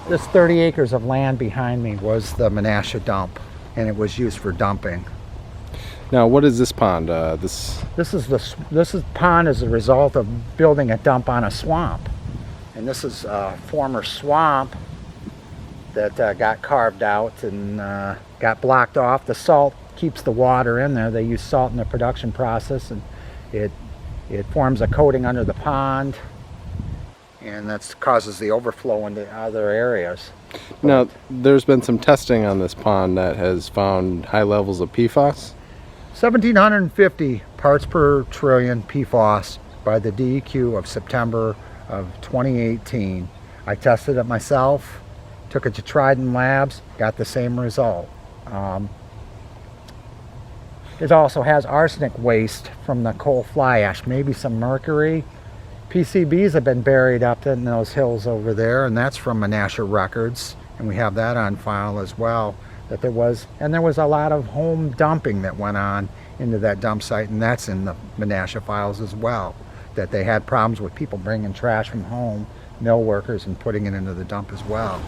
This 30 acres of land behind me was the Menasha dump, and it was used for dumping. Now, what is this pond? This pond is a result of building a dump on a swamp, and this is a former swamp that got carved out and got blocked off. The salt keeps the water in there. They use salt in the production process, and it forms a coating under the pond, and that causes the overflow into other areas. Now, there's been some testing on this pond that has found high levels of PFAS. 1,750 parts per trillion PFAS by the DEQ of September of 2018. I tested it myself, took it to Trident Labs, got the same result. It also has arsenic waste from the coal fly ash, maybe some mercury. PCBs have been buried up in those hills over there, and that's from Menasha records, and we have that on file as well. That there was a lot of home dumping that went on into that dump site, and that's in the Menasha files as well. That they had problems with people bringing trash from home, mill workers, and putting it into the dump as well.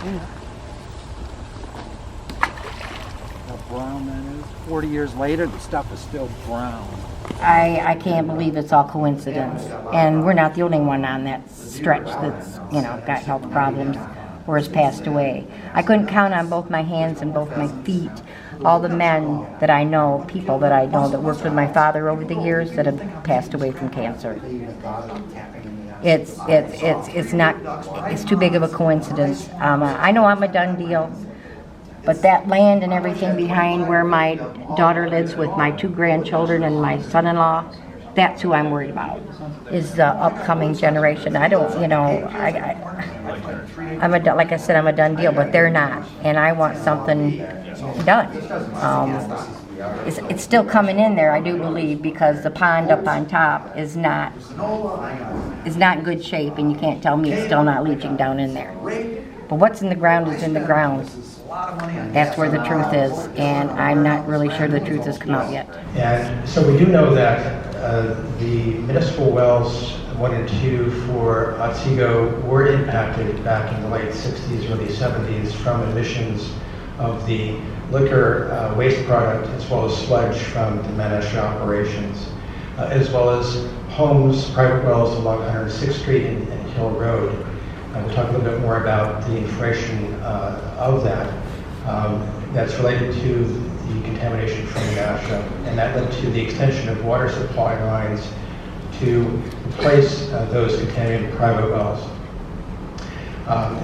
Yeah. How brown that is. 40 years later, the stuff is still brown. I can't believe it's all coincidence, and we're not the only one on that stretch that's got health problems or has passed away. I couldn't count on both my hands and both my feet all the men that I know, people that I know that worked with my father over the years that have passed away from cancer. It's too big of a coincidence. I know I'm a done deal. But that land and everything behind where my daughter lives with my 2 grandchildren and my son-in-law, that's who I'm worried about, is the upcoming generation. I don't, like I said, I'm a done deal, but they're not. And I want something done. It's still coming in there, I do believe, because the pond up on top is not in good shape, and you can't tell me it's still not leaching down in there. But what's in the ground is in the ground. That's where the truth is, and I'm not really sure the truth has come out yet. And so we do know that the municipal wells 1 and 2 for Otsego were impacted back in the late 60s, early 70s from emissions of the liquor waste product as well as sludge from the Menasha operations, as well as homes, private wells along 106th Street and Hill Road. We'll talk a little bit more about the information of that. That's related to the contamination from Menasha, and that led to the extension of water supply lines to replace those contaminated private wells.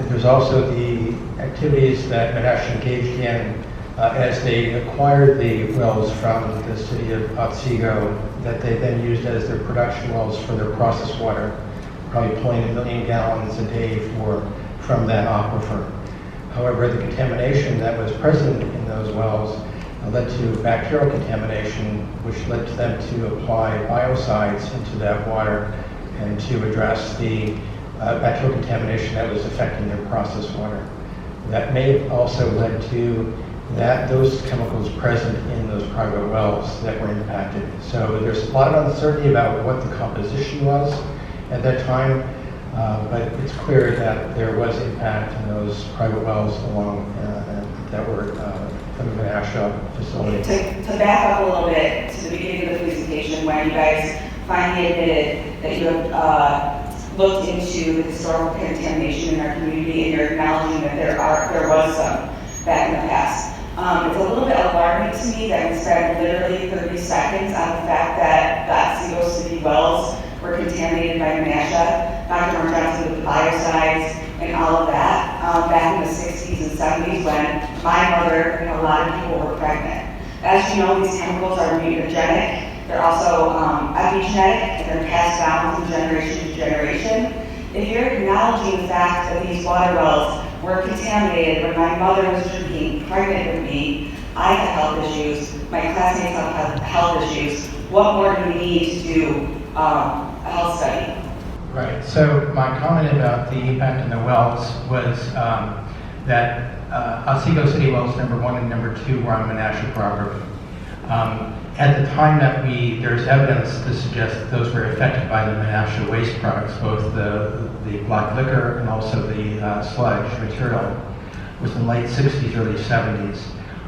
There's also the activities that Menasha engaged in as they acquired the wells from the city of Otsego that they then used as their production wells for their process water, probably pulling 1 million gallons a day from that aquifer. However, the contamination that was present in those wells led to bacterial contamination, which led to them to apply biocides into that water and to address the bacterial contamination that was affecting their process water. That may have also led to those chemicals present in those private wells that were impacted. So there's a lot of uncertainty about what the composition was at that time, but it's clear that there was impact in those private wells along that were from the Menasha facility. To back up a little bit to the beginning of the presentation, when you guys finally admitted that you have looked into the historical contamination in our community, and you're acknowledging that there was some back in the past. It's a little bit alarming to me that we spent literally 30 seconds on the fact that the Otsego City wells were contaminated by Menasha. Dr. Mark Johnson with the biocides and all of that back in the 60s and 70s when my mother and a lot of people were pregnant. As you know, these chemicals are mutagenic. They're also epigenetic, and they're passed down from generation to generation. If you're acknowledging the fact that these water wells were contaminated when my mother was drinking, pregnant with me, I had health issues, my classmates had health issues, what more do we need to do a health study? Right, so my comment about the impact on the wells was that Otsego City wells number 1 and number 2 were on Menasha property. At the time that there's evidence to suggest that those were affected by the Menasha waste products, both the black liquor and also the sludge material, was in late 60s, early 70s.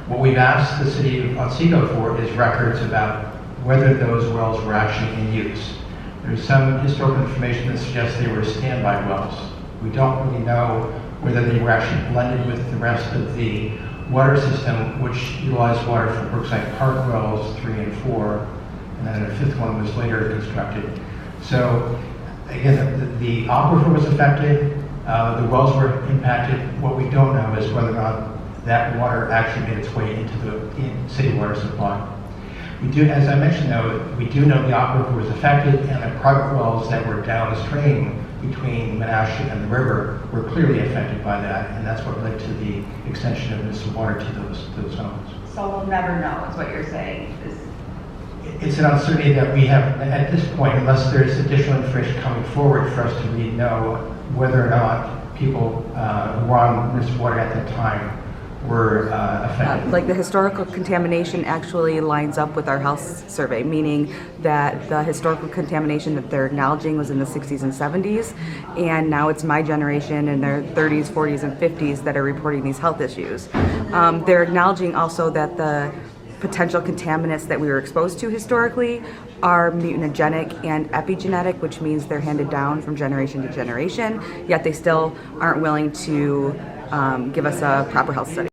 What we've asked the city of Otsego for is records about whether those wells were actually in use. There's some historical information that suggests they were standby wells. We don't really know whether they were actually blended with the rest of the water system, which utilized water from Brookside Park wells 3 and 4, and then a 5th one was later constructed. So again, the aquifer was affected, the wells were impacted. What we don't know is whether or not that water actually made its way into the city water supply. We do, as I mentioned though, we do know the aquifer was affected, and the private wells that were downstream between Menasha and the river were clearly affected by that, and that's what led to the extension of municipal water to those homes. So we'll never know, is what you're saying. It's an uncertainty that we have at this point, unless there's additional information coming forward for us to really know whether or not people who were on municipal water at that time were affected. Like the historical contamination actually lines up with our health survey, meaning that the historical contamination that they're acknowledging was in the 60s and 70s, and now it's my generation in their 30s, 40s, and 50s that are reporting these health issues. They're acknowledging also that the potential contaminants that we were exposed to historically are mutagenic and epigenetic, which means they're handed down from generation to generation, yet they still aren't willing to give us a proper health study.